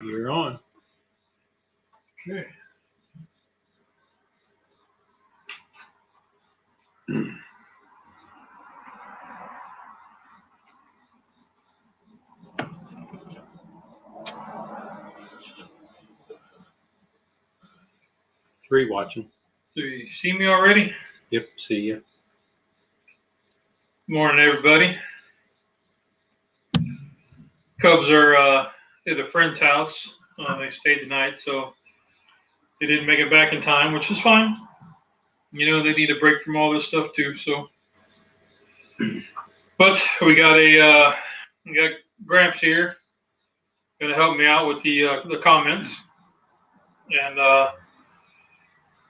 You're on. Okay. Three watching. Do you see me already? Yep, see you. Morning, everybody. Cubs are at a friend's house. They stayed the night, so they didn't make it back in time, which is fine. You know, they need a break from all this stuff too. So, but we got Gramps here, gonna help me out with the comments. And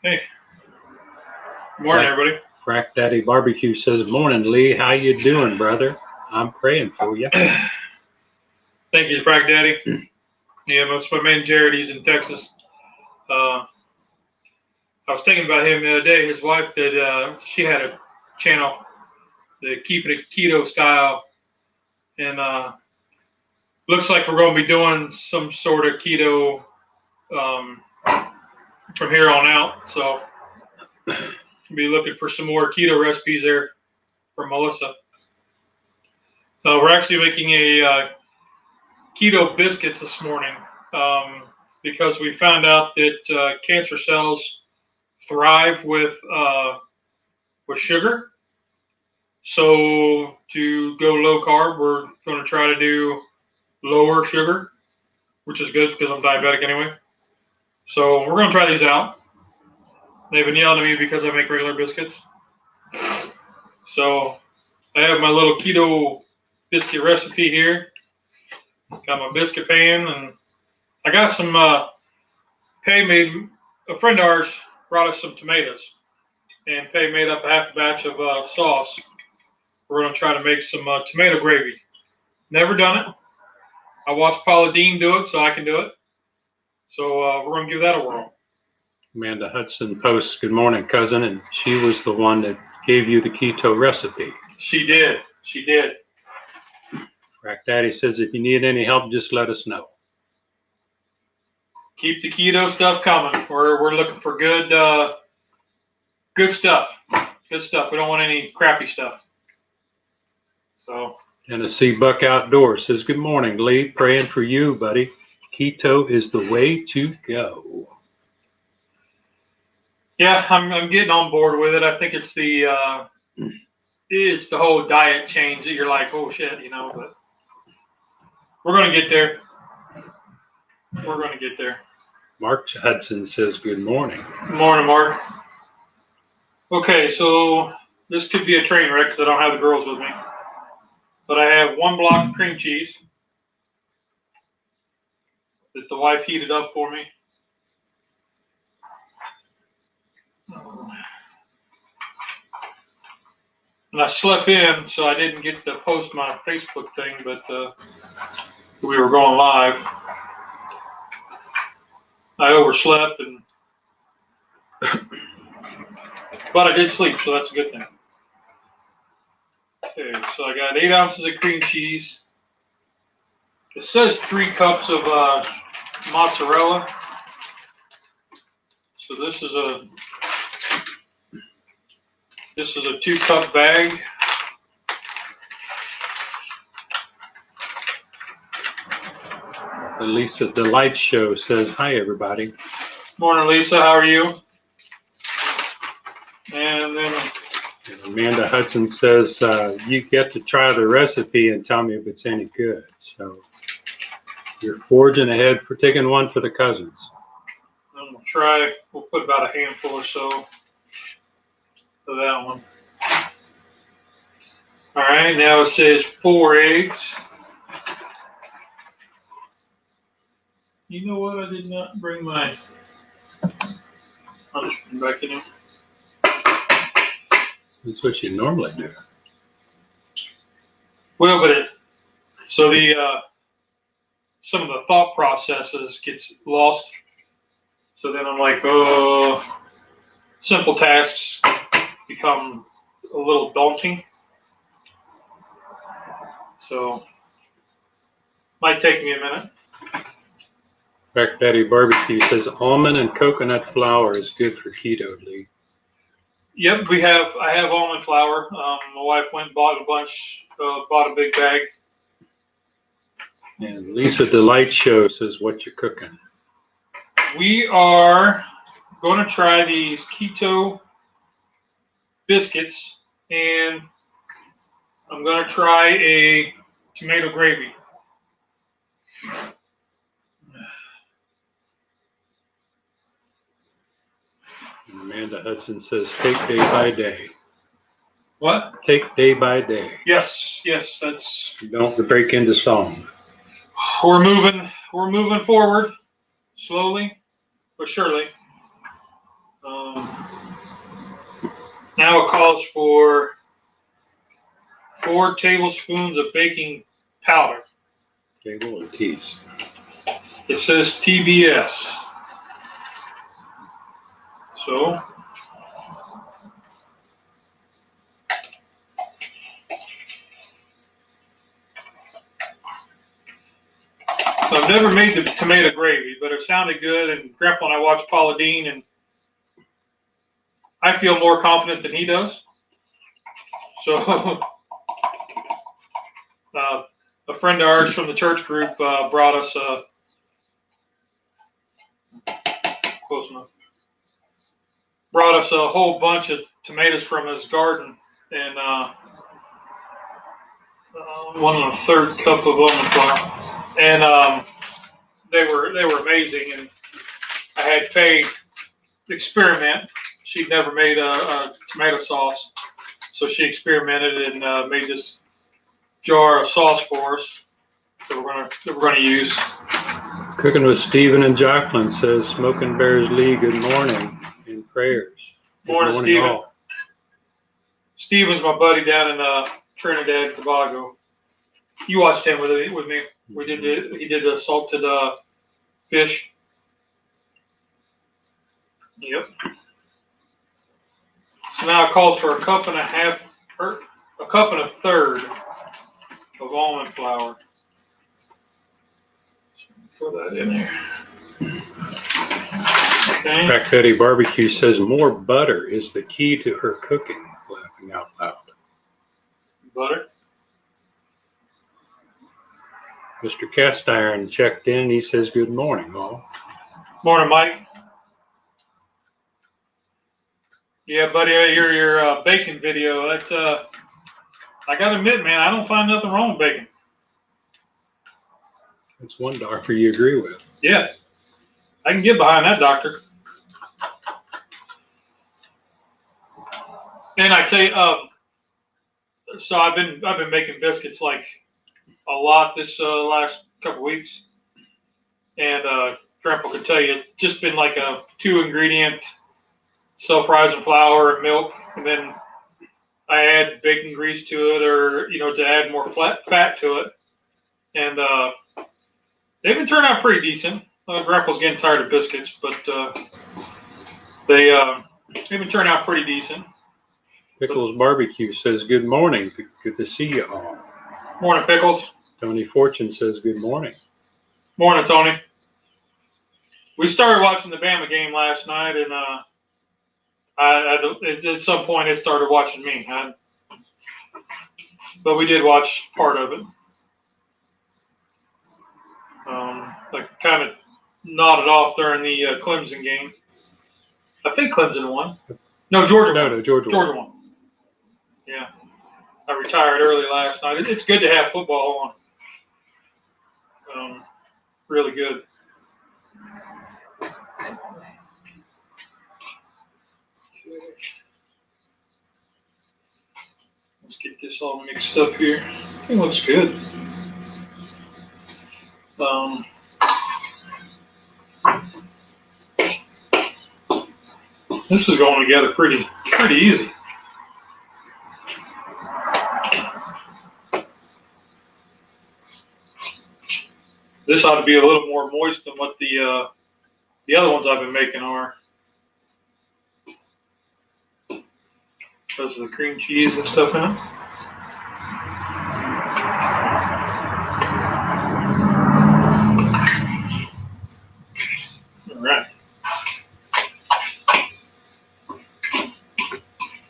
hey, morning, everybody. Crack Daddy Barbecue says, "Morning, Lee. How you doing, brother? I'm praying for you." Thank you, Crack Daddy. Yeah, that's my man Jared. He's in Texas. I was thinking about him the other day. His wife she had a channel, the Keeping It Keto Style, and looks like we're going to be doing some sort of keto from here on out. So we'll be looking for some more keto recipes there from Melissa. We're actually making a keto biscuits this morning because we found out that cancer cells thrive with sugar. So to go low carb, we're going to try to do lower sugar, which is good because I'm diabetic anyway. So we're going to try these out. They've been yelling at me because I make regular biscuits. So I have my little keto biscuit recipe here. Got my biscuit pan, and I got some Pay made, a friend of ours brought us some tomatoes, and Pay made up a half a batch of sauce. We're going to try to make some tomato gravy. Never done it. I watched Paula Dean do it, so I can do it. So we're going to give that a whirl. Amanda Hudson posts, "Good morning, cousin," and she was the one that gave you the keto recipe. She did. She did. Crack Daddy says, "If you need any help, just let us know." Keep the keto stuff coming. We're looking for good stuff. Good stuff. We don't want any crappy stuff. So. Tennessee Buck Outdoors says, "Good morning, Lee. Praying for you, buddy. Keto is the way to go." Yeah, I'm getting on board with it. I think it's the whole diet change that you're like, oh shit, you know. But we're gonna get there. We're gonna get there. Mark Hudson says, "Good morning." Good morning, Mark. Okay, so this could be a train wreck because I don't have the girls with me. But I have one block of cream cheese that the wife heated up for me. And I slept in, so I didn't get to post my Facebook thing, but we were going live. I overslept, but I did sleep, so that's a good thing. Okay, so I got 8 ounces of cream cheese. It says 3 cups of mozzarella. So this is a 2-cup bag. Lisa the Light Show says, "Hi, everybody." Morning, Lisa. How are you? And then Amanda Hudson says, "You get to try the recipe and tell me if it's any good." So you're forging ahead for taking one for the cousins. I'm gonna try. We'll put about a handful or so of that one. All right. Now it says 4 eggs. You know what? I did not bring my. I'll just put them back in there. That's what you normally do. Well, but so some of the thought processes gets lost. So then I'm like, oh, simple tasks become a little daunting. So might take me a minute. Crack Daddy Barbecue says almond and coconut flour is good for keto, Lee. Yep, I have almond flour. My wife went and bought a bunch, bought a big bag. And Lisa Delight Show says, what you cooking? We are going to try these keto biscuits, and I'm going to try a tomato gravy. And Amanda Hudson says, take day by day. What? Take day by day. Yes, that's. You don't break into song. We're moving forward, slowly but surely. Now it calls for 4 tablespoons of baking powder. Table or teas? It says TBS. So I've never made the tomato gravy, but it sounded good. And Grandpa and I watched Paula Deen, and I feel more confident than he does. So a friend of ours from the church group brought us close enough. Brought us a whole bunch of tomatoes from his garden, and 1/3 cup of almond flour, and they were amazing. And I had Faye experiment. She'd never made a tomato sauce, so she experimented and made this jar of sauce for us that we're gonna use. Cooking with Stephen and Jacqueline says, Smoking Bears Lee, good morning and prayers. Morning, Stephen. All. Stephen's my buddy down in Trinidad and Tobago. You watched him with me. He did the salted fish. Yep. So now it calls for 1.5 cups, or 1.3 cups of almond flour. Throw that in there. Okay. Crack Daddy Barbecue says, more butter is the key to her cooking. Laughing out loud. Butter. Mr. Cast Iron checked in. He says, good morning, all. Morning, Mike. Yeah, buddy, your bacon video. That I gotta admit, man, I don't find nothing wrong with bacon. That's one doctor you agree with. Yeah, I can get behind that doctor. And I tell you, so I've been making biscuits like a lot this last couple weeks, and Grandpa could tell you, it's just been like a 2-ingredient self-rising flour and milk, and then I add bacon grease to it, or to add more fat to it, and they've been turning out pretty decent. Grandpa's getting tired of biscuits, but they've been turning out pretty decent. Pickles Barbecue says, good morning. Good to see you all. Morning, Pickles. Tony Fortune says, good morning. Morning, Tony. We started watching the Bama game last night, and at some point it started watching me. But we did watch part of it. I kind of nodded off during the Clemson game. I think Clemson won. No, Georgia won. No, Georgia won. Yeah. I retired early last night. It's good to have football on. Really good. Let's get this all mixed up here. I think it looks good. This is going together pretty easy. This ought to be a little more moist than what the other ones I've been making are. Because of the cream cheese and stuff in it.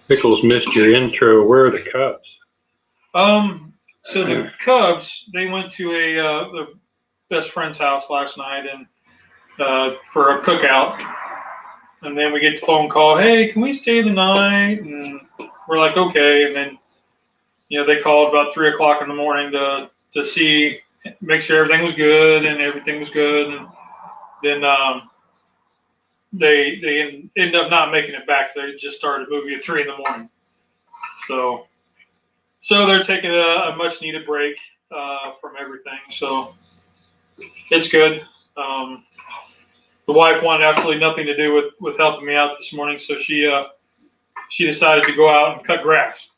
Pickles missed your intro. Where are the Cubs? So the Cubs, they went to their best friend's house last night and for a cookout. And then we get the phone call, hey, can we stay the night? And we're like, okay. And then, they called about 3 o'clock in the morning to see, make sure everything was good, and everything was good. And then they ended up not making it back. They just started a movie at 3 in the morning. So they're taking a much needed break from everything. So it's good. The wife wanted absolutely nothing to do with helping me out this morning, so she decided to go out and cut grass.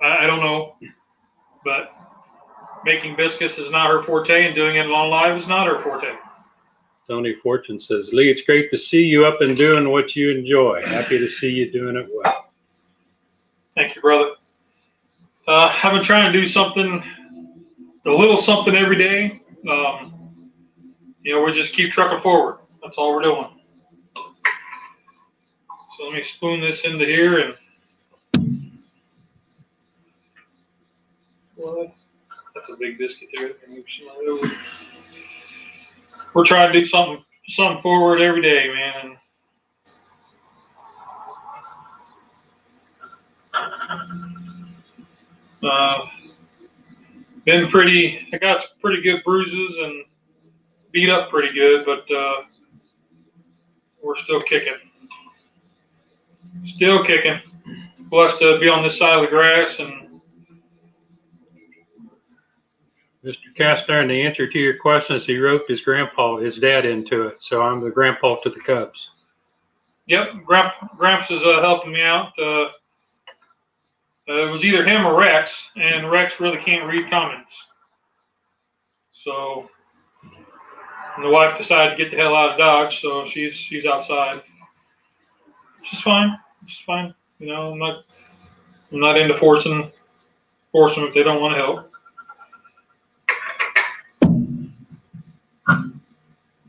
I don't know, but making biscuits is not her forte, and doing it long live is not her forte. Tony Fortune says, Lee, it's great to see you up and doing what you enjoy. Happy to see you doing it well. Thank you, brother. I've been trying to do something, a little something every day. We just keep trucking forward. That's all we're doing. So let me spoon this into here and what? That's a big biscuit there. We're trying to do something forward every day, man. I got some pretty good bruises and beat up pretty good, but we're still kicking. Still kicking. Blessed to be on this side of the grass. And Mr. Castner, the answer to your question is he roped his dad into it. So I'm the grandpa to the Cubs. Yep, Gramps is helping me out. It was either him or Rex, and Rex really can't read comments. So the wife decided to get the hell out of Dodge, so she's outside. Which is fine. I'm not into forcing them if they don't want to help.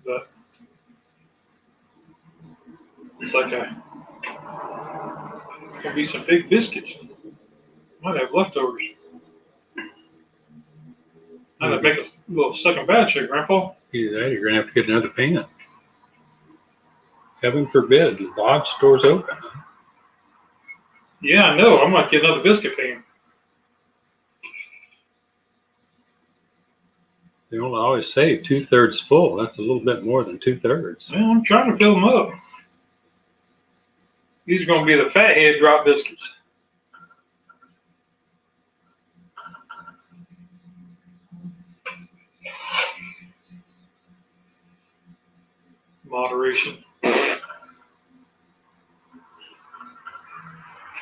But it's like gonna be some big biscuits. Might have leftovers. I'm gonna make a little second batch here, Grandpa. Either that, you're gonna have to get another pan. Heaven forbid, the Dodge store's open. Yeah, I know. I'm gonna get another biscuit pan. They don't always say 2/3 full. That's a little bit more than 2/3. Well, I'm trying to fill them up. These are gonna be the fathead drop biscuits. Moderation. Okay.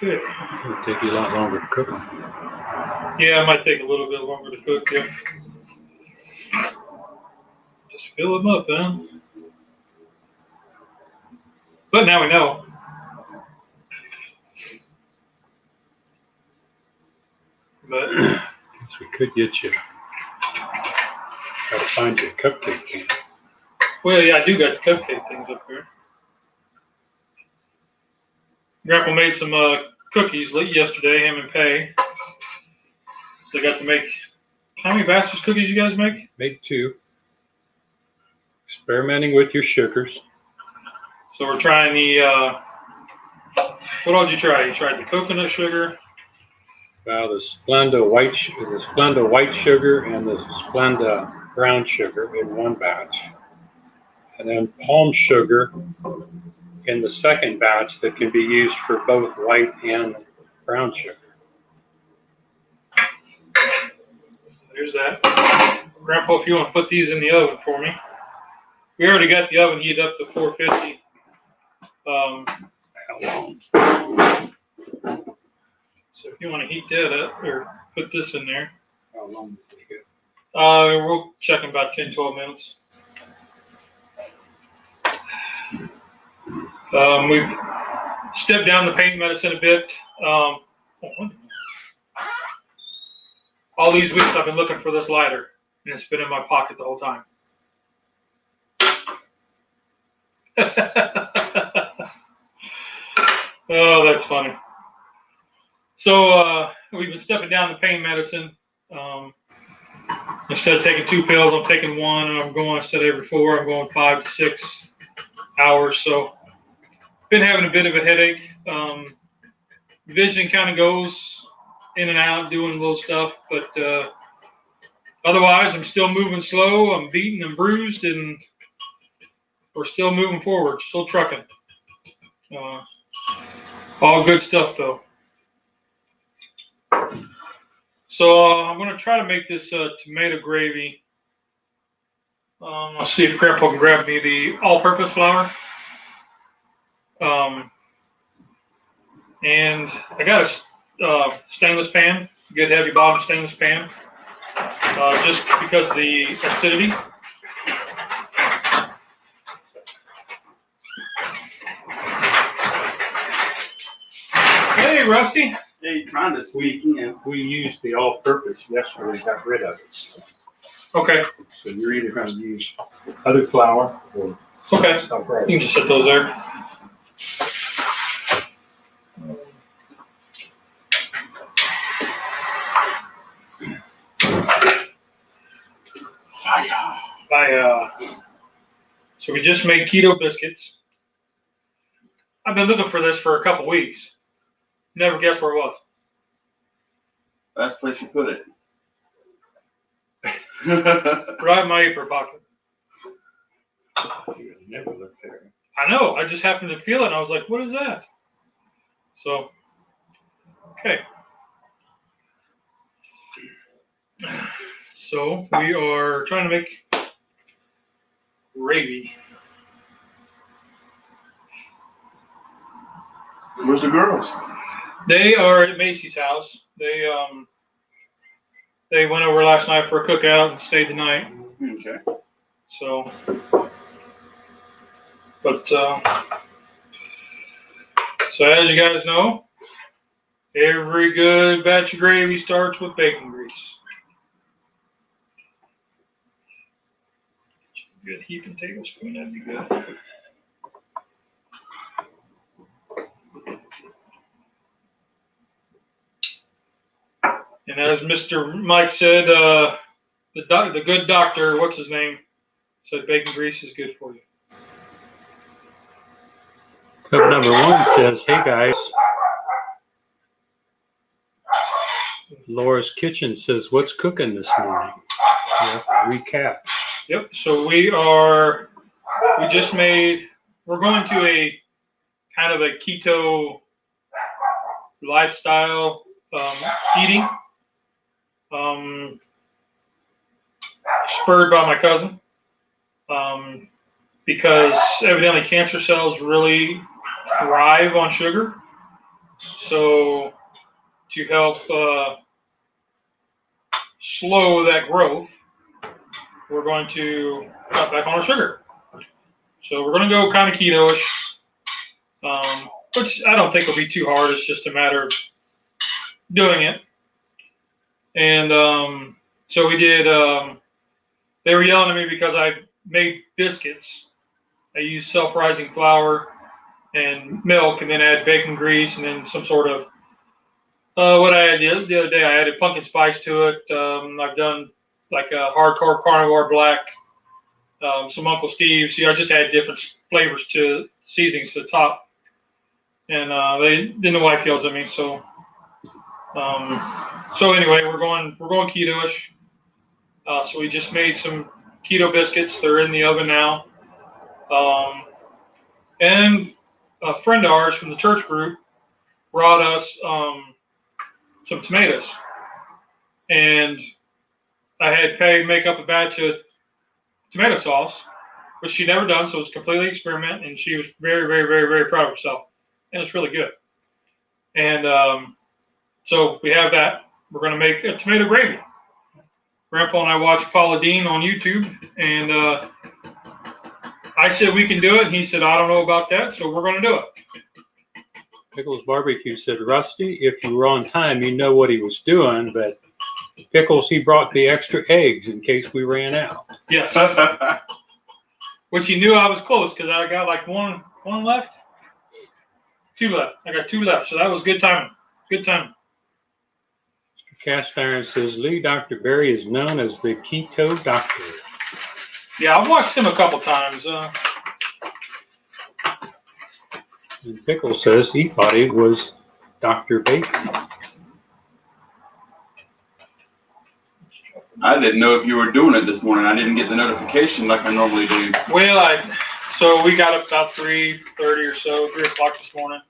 It'll take you a lot longer to cook them. Yeah, it might take a little bit longer to cook, yeah. Just fill them up, man. But now we know. But So we could get you. Got to find you a cupcake can. Well, yeah, I do got the cupcake things up here. Grandpa made some cookies late yesterday, him and Pay. So I got to make, how many batches of cookies you guys make? Made 2. Experimenting with your sugars. So we're trying the, what all did you try? You tried the coconut sugar? The Splenda white sugar and the Splenda brown sugar in one batch. And then palm sugar in the second batch that can be used for both white and brown sugar. There's that. Grandpa, if you want to put these in the oven for me. We already got the oven heated up to 450. How long? So if you want to heat that up or put this in there. How long does it get? We'll check in about 10, 12 minutes. We've stepped down the pain medicine a bit. All these weeks I've been looking for this lighter, and it's been in my pocket the whole time. Oh Oh, that's funny. So we've been stepping down the pain medicine. Instead of taking 2 pills, I'm taking 1, and I'm going instead of every 4, I'm going 5 to 6 hours. So been having a bit of a headache. Vision kind of goes in and out, doing little stuff, but otherwise I'm still moving slow. I'm beaten and bruised, and we're still moving forward, still trucking. All good stuff though. So I'm going to try to make this tomato gravy. I'll see if Grandpa can grab me the all-purpose flour. And I got a stainless pan, good heavy bottom stainless pan, just because of the acidity. Hey, Rusty. Hey, trying to sneak in. We used the all-purpose yesterday, got rid of it. Okay. So you're either going to use other flour or Okay. self-raised. You can just set those there. So we just made keto biscuits. I've been looking for this for a couple weeks. Never guessed where it was. Best place you put it. Right in my apron pocket. You never look there. I know. I just happened to feel it, and I was like, "What is that?" So, okay. So we are trying to make gravy. Where's the girls? They are at Macy's house. They went over last night for a cookout and stayed the night. Okay. So, but so as you guys know, every good batch of gravy starts with bacon grease. Good heaping tablespoon, that'd be good. And as Mr. Mike said, the good doctor, what's his name, said bacon grease is good for you. Cup number 1 says, "Hey guys." Laura's Kitchen says, "What's cooking this morning?" Yeah, recap. Yep. So we're going to a kind of a keto lifestyle eating, spurred by my cousin, because evidently cancer cells really thrive on sugar. So to help slow that growth, we're going to cut back on our sugar. So we're going to go kind of keto-ish, which I don't think will be too hard. It's just a matter of doing it. And so we did, they were yelling at me because I made biscuits. I used self-rising flour and milk, and then add bacon grease, and then some sort of, what I had the other day, I added pumpkin spice to it. I've done like a hardcore carnivore black, some Uncle Steve's. I just add different flavors to seasonings to the top. And they didn't know why yells at me, so so anyway, we're going keto-ish. So we just made some keto biscuits. They're in the oven now. And a friend of ours from the church group brought us some tomatoes. And I had Peg make up a batch of tomato sauce, which she'd never done, so it was completely experiment, and she was very, very, very, very proud of herself. And it's really good. And so we have that. We're going to make a tomato gravy. Grandpa and I watched Paula Dean on YouTube, and I said we can do it, and he said, I don't know about that, so we're going to do it. Pickles Barbecue said, "Rusty, if you were on time, you know what he was doing, but Pickles, he brought the extra eggs in case we ran out." Yes. Which he knew I was close, because I got like one left. 2 left. I got 2 left, so that was good timing. Good timing. Cast Iron says, Lee, Dr. Berry is known as the keto doctor. Yeah, I've watched him a couple times. And Pickle says he thought it was Dr. Bacon. I didn't know if you were doing it this morning. I didn't get the notification like I normally do. Well, so we got up about 3:30 or so, 3 o'clock this morning.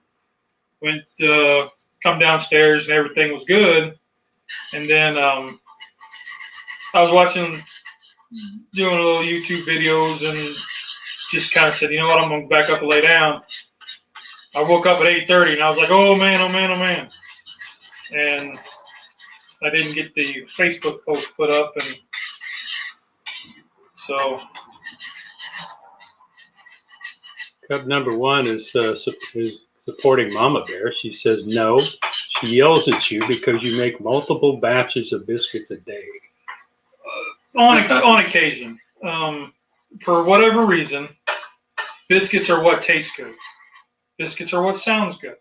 Went come downstairs and everything was good. And then I was watching, doing a little YouTube videos, and just kind of said, you know what, I'm gonna back up and lay down. I woke up at 8:30 and I was like, oh man, oh man, oh man. And I didn't get the Facebook post put up, and so. Cub number 1 is supporting Mama Bear. She says, no, she yells at you because you make multiple batches of biscuits a day. On occasion. For whatever reason, biscuits are what tastes good. Biscuits are what sounds good.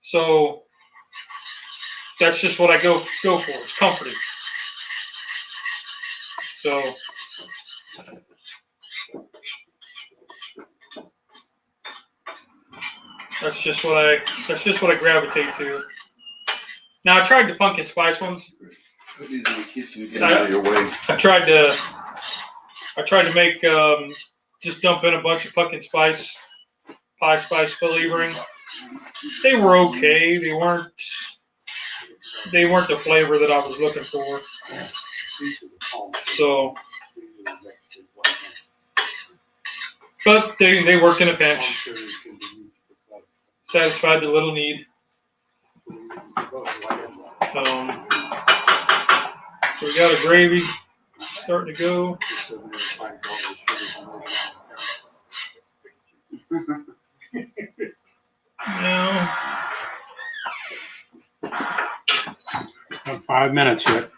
So that's just what I go for. It's comforting. So that's just what I gravitate to. Now I tried the pumpkin spice ones. Put these in the kitchen. Get out of your way. I tried to make just dump in a bunch of pumpkin spice, pie spice flavoring. They were okay. They weren't the flavor that I was looking for. So, but they worked in a pinch. Satisfied the little need. So we got a gravy starting to go. Now, About 5 minutes yet.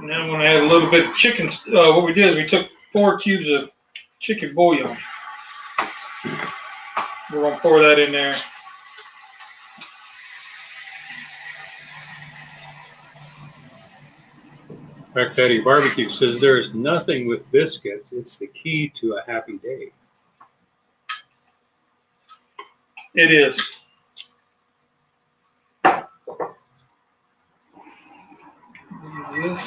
and then I'm going to add a little bit of chicken. What we did is we took 4 cubes of chicken bouillon. We're going to pour that in there. Back Daddy Barbecue says there is nothing with biscuits. It's the key to a happy day. It is. This.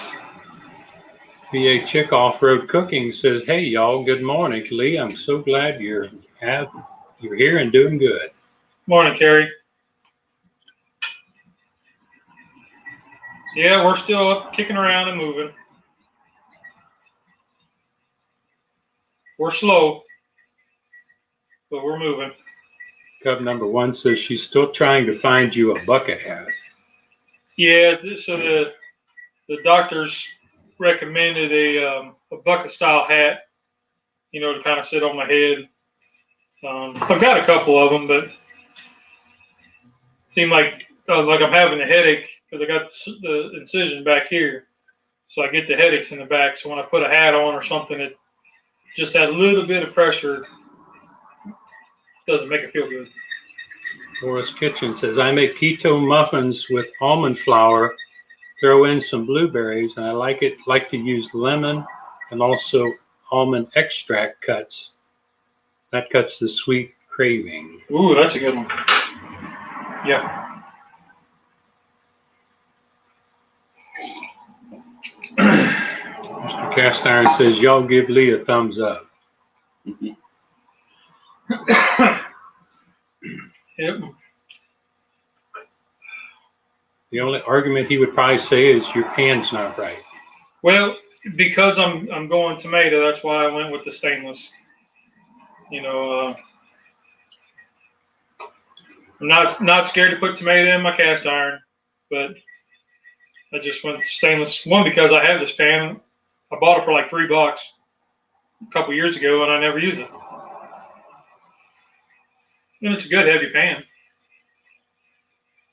VA Chick Off-Road Cooking says, hey y'all, good morning. Lee, I'm so glad you're here and doing good. Morning, Terry. Yeah, we're still up, kicking around and moving. We're slow, but we're moving. Cub number 1 says she's still trying to find you a bucket hat. Yeah, so the doctors recommended a bucket style hat, to kind of sit on my head. I've got a couple of them, but it seemed like I'm having a headache because I got the incision back here, so I get the headaches in the back. So when I put a hat on or something, it just that little bit of pressure doesn't make it feel good. Laura's Kitchen says, I make keto muffins with almond flour, throw in some blueberries, and I like to use lemon and also almond extract cuts. That cuts the sweet craving. Ooh, that's a good one. Yeah. Mr. Cast Iron says, y'all give Lee a thumbs up. Yep. The only argument he would probably say is your pan's not right. Well, because I'm going tomato, that's why I went with the stainless. I'm not scared to put tomato in my cast iron, but I just went with stainless. One, because I have this pan. I bought it for like $3 a couple years ago, and I never use it. And it's a good heavy pan.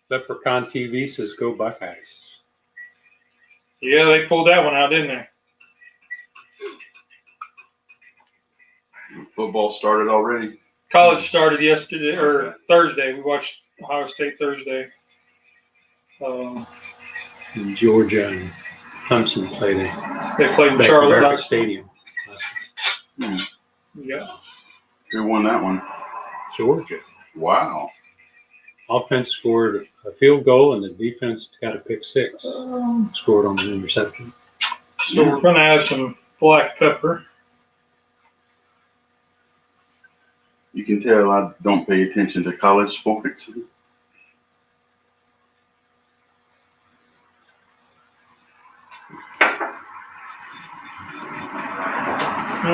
Leprechaun TV says, go Buckeyes. Yeah, they pulled that one out, didn't they? Football started already. College started yesterday or Thursday. We watched Ohio State Thursday. And Georgia and Clemson played it. They played in Charlotte Barrett Stadium. Yeah. Who won that one? Georgia. Wow. Offense scored a field goal and the defense got a pick six. Scored on an interception. So we're going to add some black pepper. You can tell I don't pay attention to college sports.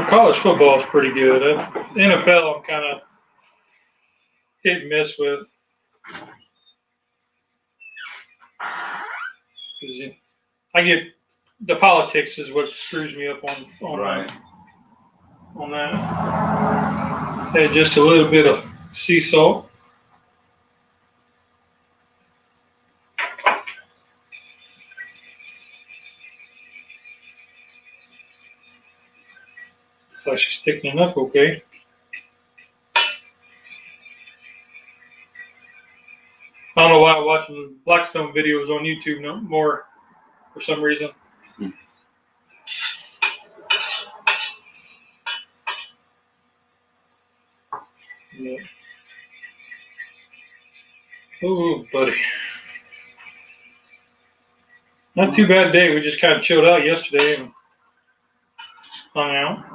College football is pretty good. NFL, I'm kind of hit and miss with. I get the politics is what screws me up on Right. On that. Add just a little bit of sea salt. So she's thickening up okay. I don't know why I'm watching Blackstone videos on YouTube no more for some reason. Yeah. Oh, buddy. Not too bad day. We just kind of chilled out yesterday and hung out.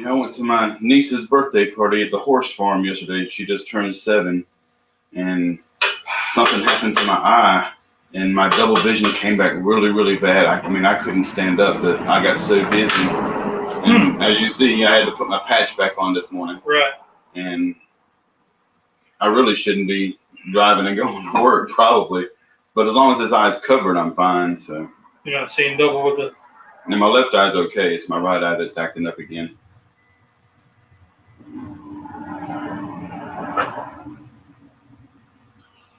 I went to my niece's birthday party at the horse farm yesterday. She just turned 7, and something happened to my eye, and my double vision came back really, really bad. I couldn't stand up, but I got so busy. And as you see, I had to put my patch back on this morning. Right. And I really shouldn't be driving and going to work, probably. But as long as his eye's covered, I'm fine. So You're not seeing double with it. And my left eye's okay. It's my right eye that's acting up again.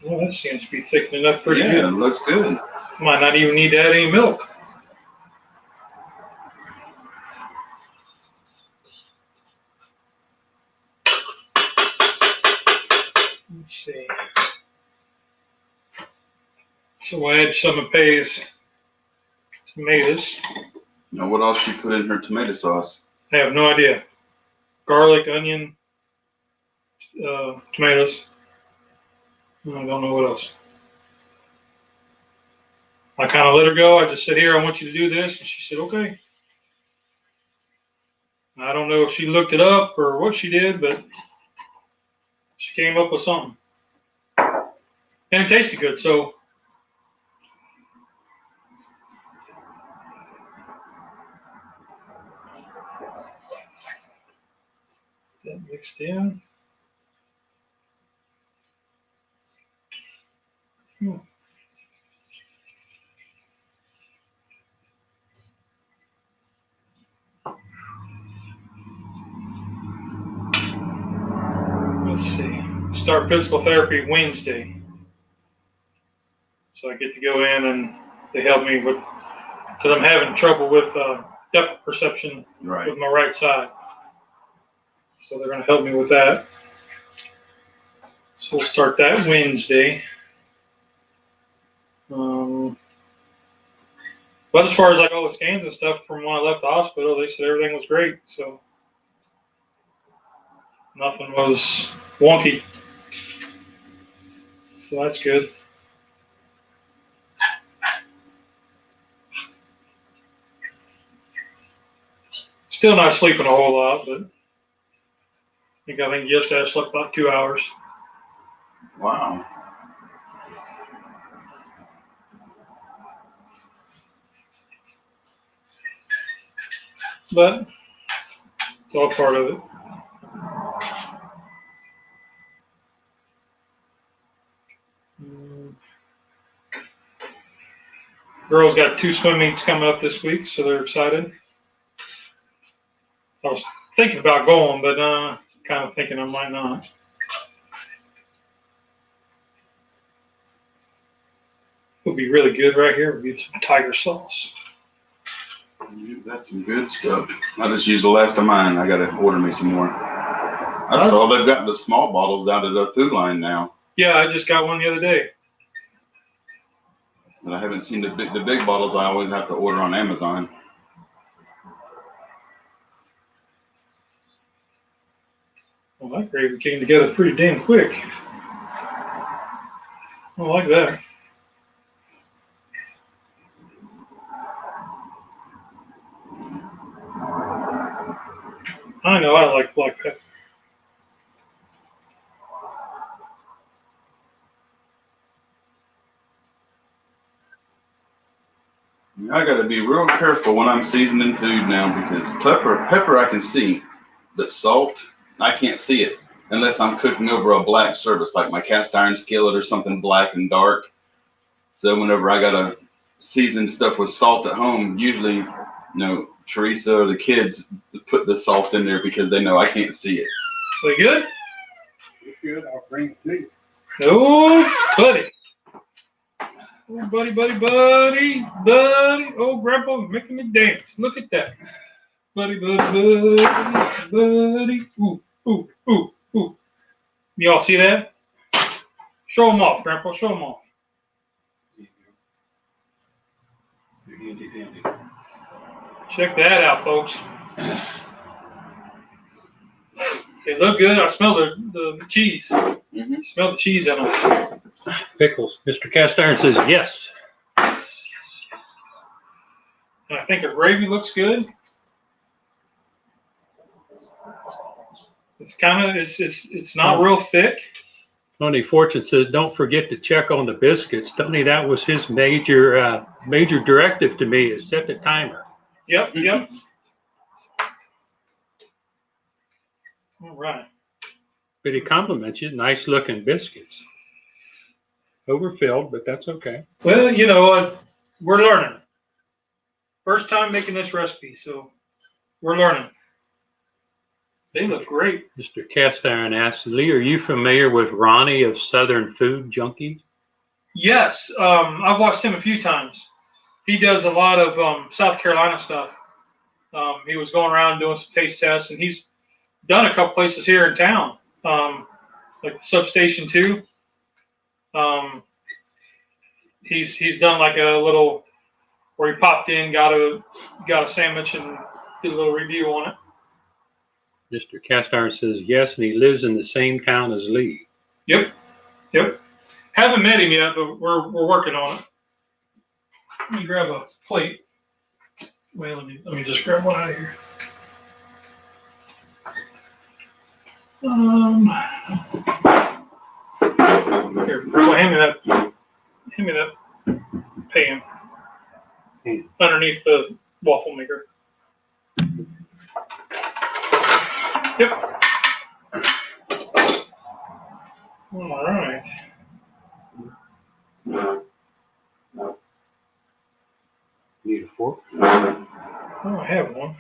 Well, that seems to be thickening up pretty Yeah, good. it looks good. Might not even need to add any milk. Let's see. So we'll add some of Pay's tomatoes. Now, what else she put in her tomato sauce? I have no idea. Garlic, onion, tomatoes. I don't know what else. I kind of let her go. I just said, here, I want you to do this. And she said, okay. I don't know if she looked it up or what she did, but she came up with something. And it tasted good, so. That mixed in. Let's see. Start physical therapy Wednesday. So I get to go in and they help me with, because I'm having trouble with depth perception with my right side. So they're going to help me with that. So we'll start that Wednesday. But as far as like all the scans and stuff from when I left the hospital, they said everything was great. So nothing was wonky. So that's good. Still not sleeping a whole lot, but I think yesterday I slept about 2 hours. Wow. But it's all part of it. Girls got 2 swim meets coming up this week, so they're excited. I was thinking about going, but kind of thinking I might not. Would be really good right here would be some tiger sauce. That's some good stuff. I just used the last of mine. I got to order me some more. I saw they've got the small bottles down to the food line now. Yeah, I just got one the other day. But I haven't seen the big bottles. I always have to order on Amazon. Well, that gravy came together pretty damn quick. I like that. I know I like black pepper. I got to be real careful when I'm seasoning food now because pepper I can see, but salt I can't see it unless I'm cooking over a black surface like my cast iron skillet or something black and dark. So whenever I gotta season stuff with salt at home, usually, Teresa or the kids put the salt in there because they know I can't see it. We good? Good. I'll bring it to you. Oh, buddy. Oh, buddy. Oh, Grandpa, making me dance. Look at that. Buddy. Ooh. Y'all see that? Show them off, Grandpa. Show them off. Handy. Check that out, folks. They look good. I smell the cheese. Mm-hmm. Smell the cheese in them. Pickles. Mr. Cast Iron says yes. Yes. And I think the gravy looks good. It's not real thick. Tony Fortune says, don't forget to check on the biscuits. Tony, that was his major directive to me is set the timer. Yep. All right. But he compliments you. Nice looking biscuits. Overfilled, but that's okay. Well, we're learning. First time making this recipe, so we're learning. They look great. Mr. Cast Iron asks, Lee, are you familiar with Ronnie of Southern Food Junkie? Yes, I've watched him a few times. He does a lot of South Carolina stuff. He was going around doing some taste tests, and he's done a couple places here in town, like the Substation 2. He's done like a little where he popped in, got a sandwich, and did a little review on it. Mr. Cast Iron says yes, and he lives in the same town as Lee. Yep. Haven't met him yet, but we're working on it. Let me grab a plate. Wait, let me just grab one out of here. Here, well, hand me that pan underneath the waffle maker. Yep. All right. Need a fork? Oh, I have one.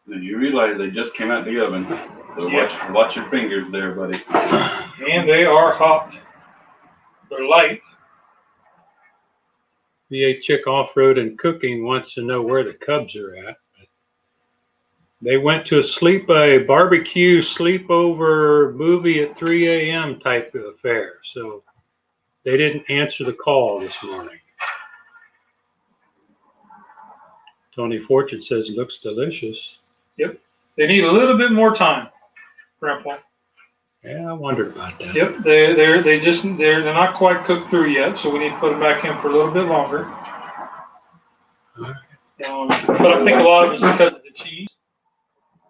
And you realize they just came out the oven. So Yeah. watch your fingers there, buddy. And they are hot. They're light. VA Chick Off-Road and Cooking wants to know where the Cubs are at. They went to a barbecue sleepover movie at 3 a.m. type of affair. So they didn't answer the call this morning. Tony Fortune says looks delicious. Yep. They need a little bit more time, Grandpa. Yeah, I wondered about that. Yep. They're not quite cooked through yet, so we need to put them back in for a little bit longer. All right. But I think a lot of it's because of the cheese.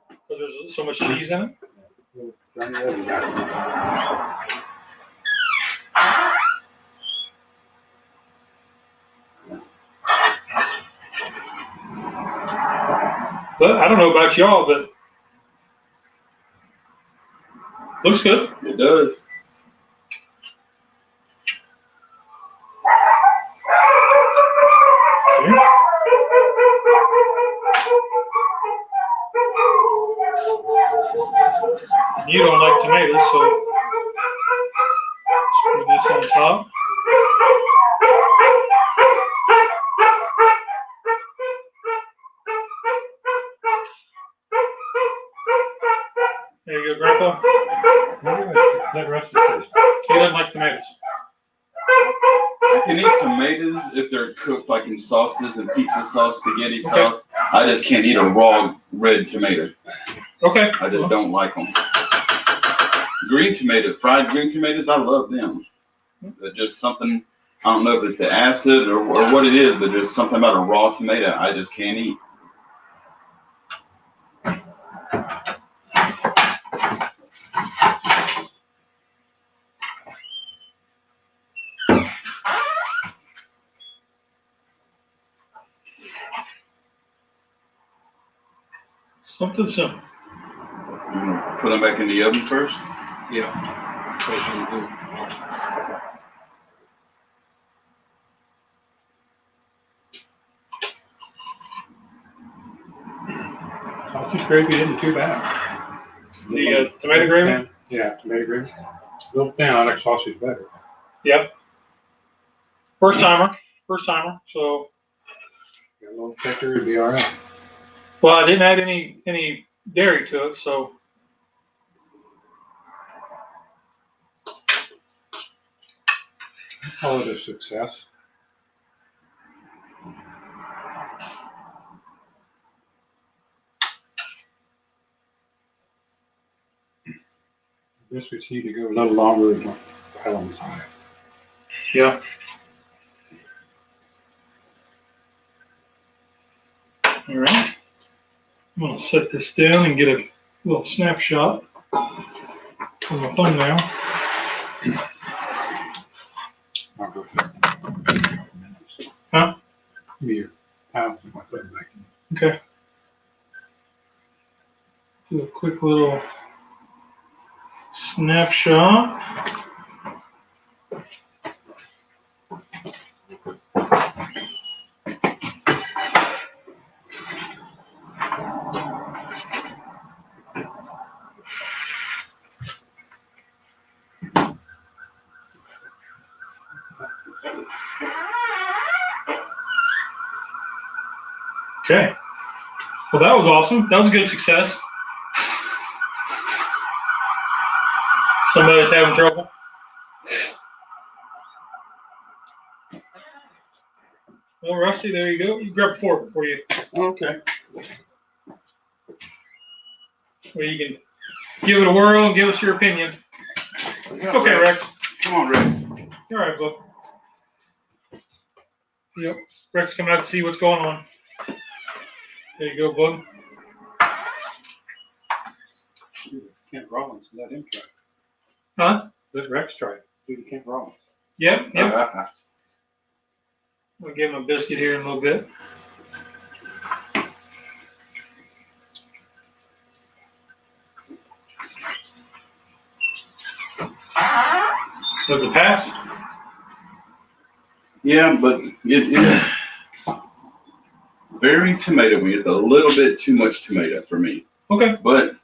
Because there's so much cheese in it. But I don't know about y'all, but looks good. It does. You don't like tomatoes, so put this on top. There you go, Grandpa. Let Rusty taste. He doesn't like tomatoes. I can eat tomatoes if they're cooked like in sauces and pizza sauce, spaghetti sauce. I just can't eat a raw red tomato. Okay. I just don't like them. Green tomato, fried green tomatoes, I love them. They're just something, I don't know if it's the acid or what it is, but there's something about a raw tomato I just can't eat. Something simple. You gonna put them back in the oven first? Yeah. That's what you do. Sausage gravy isn't too bad. The tomato gravy? Yeah, tomato gravy. A little thin. I like sausage better. Yep. First timer. So, Got a little thicker, it'd be all right. well, I didn't add any dairy to it, so. Call it a success. Biscuits need to go a little longer than pounds. Yeah. All right. I'm gonna set this down and get a little snapshot from my thumbnail. I'll go for it. Huh? Give me your pounds and my foot back. Okay. Do a quick little snapshot. Okay. Well, that was awesome. That was a good success. Somebody's having trouble. Well, Rusty, there you go. You grab a fork for you. Okay. Where you can give it a whirl and give us your opinion. Okay, Rex. Come on, Rex. All right, bud. Yep. Rex coming out to see what's going on. There you go, bud. Kent Rollins, let him try. Huh? Let Rex try it. Do the Kent Rollins. Yep. We'll give him a biscuit here in a little bit. Does it pass? Yeah, but it is very tomatoey. It's a little bit too much tomato for me. Okay. But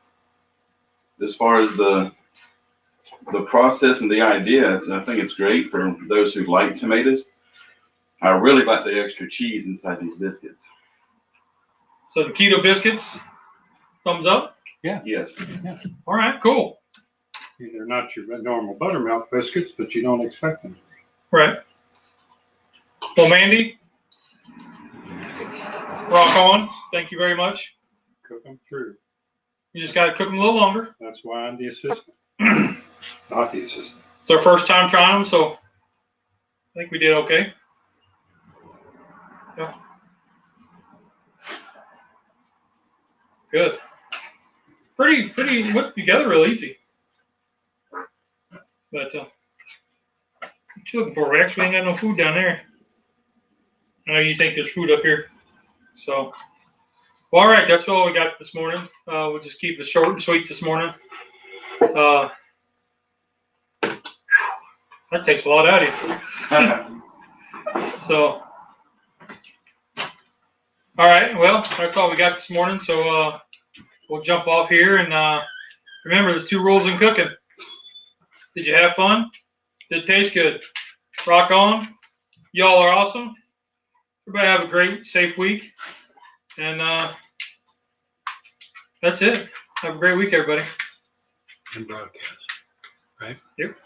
as far as the process and the idea, I think it's great for those who like tomatoes. I really like the extra cheese inside these biscuits. So the keto biscuits, thumbs up? Yeah. Yes. Yeah. All right, cool. They're not your normal buttermilk biscuits, but you don't expect them. Right. Well, Mandy, rock on. Thank you very much. Cook them through. You just got to cook them a little longer. That's why I'm the assistant. Not the assistant. It's our first time trying them, so I think we did okay. Yeah. Good. Pretty put together real easy. But what you looking for, Rex? We ain't got no food down there. I know you think there's food up here. So, well, all right, that's all we got this morning. We'll just keep it short and sweet this morning. That takes a lot out of you. So, all right, well, that's all we got this morning. So we'll jump off here. And remember, there's 2 rules in cooking. Did you have fun? Did it taste good? Rock on. Y'all are awesome. Everybody have a great, safe week. And that's it. Have a great week, everybody. and broadcast, right? Yep.